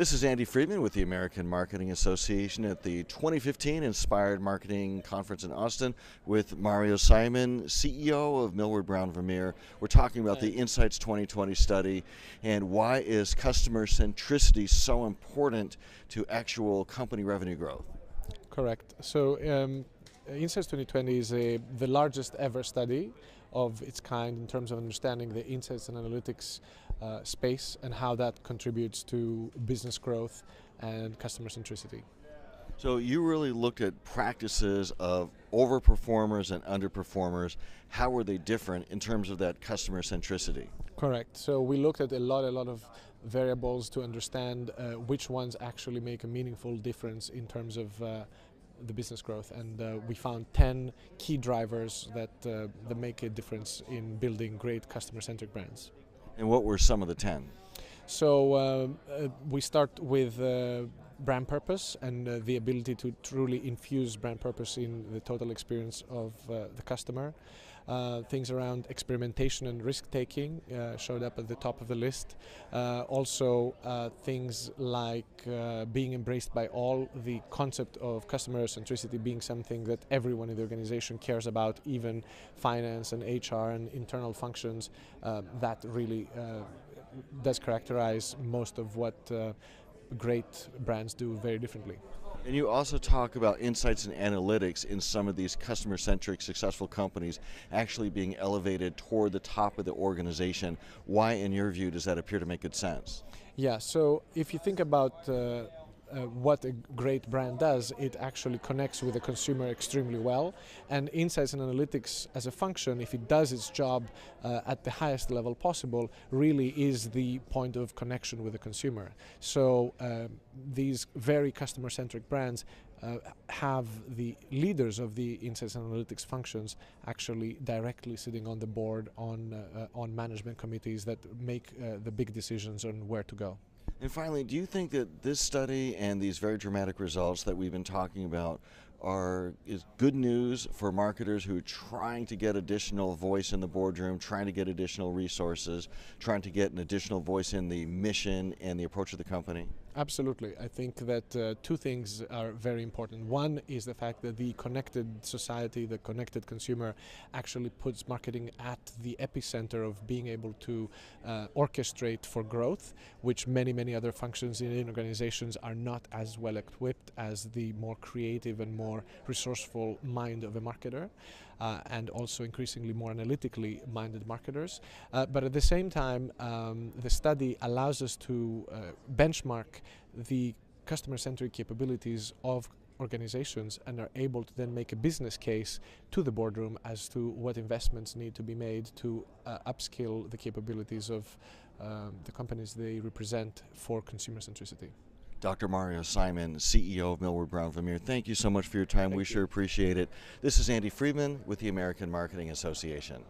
This is Andy Friedman with the American Marketing Association at the 2015 Inspired Marketing Conference in Austin with Mario Simon, CEO of Millward Brown Vermeer. We're talking about the Insights 2020 study and why is customer centricity so important to actual company revenue growth. Correct. So Insights 2020 is the largest ever study of its kind in terms of understanding the insights and analytics space and how that contributes to business growth and customer centricity. So you really looked at practices of overperformers and underperformers. How were they different in terms of that customer centricity? Correct. So we looked at a lot of variables to understand which ones actually make a meaningful difference in terms of the business growth, and we found 10 key drivers that make a difference in building great customer-centric brands. And what were some of the 10? So we start with brand purpose and the ability to truly infuse brand purpose in the total experience of the customer. Things around experimentation and risk-taking showed up at the top of the list. Also things like being embraced by all, the concept of customer centricity being something that everyone in the organization cares about, even finance and HR and internal functions. That really does characterize most of what great brands do very differently. And you also talk about insights and analytics in some of these customer-centric successful companies actually being elevated toward the top of the organization. Why, in your view, does that appear to make good sense? Yeah, so if you think about what a great brand does, it actually connects with the consumer extremely well, and insights and analytics as a function, if it does its job at the highest level possible, really is the point of connection with the consumer. So these very customer-centric brands have the leaders of the insights and analytics functions actually directly sitting on the board on management committees that make the big decisions on where to go. And finally, do you think that this study and these very dramatic results that we've been talking about is good news for marketers who are trying to get additional voice in the boardroom, trying to get additional resources, trying to get an additional voice in the mission and the approach of the company? Absolutely. I think that two things are very important. One is the fact that the connected society, the connected consumer, actually puts marketing at the epicenter of being able to orchestrate for growth, which many other functions in organizations are not as well equipped as the more creative and more resourceful mind of a marketer, and also increasingly more analytically minded marketers. But at the same time, the study allows us to benchmark the customer-centric capabilities of organizations and are able to then make a business case to the boardroom as to what investments need to be made to upskill the capabilities of the companies they represent for consumer centricity. Dr. Mario Simon, CEO of Millward Brown Vermeer, thank you so much for your time. We sure appreciate it. This is Andy Friedman with the American Marketing Association.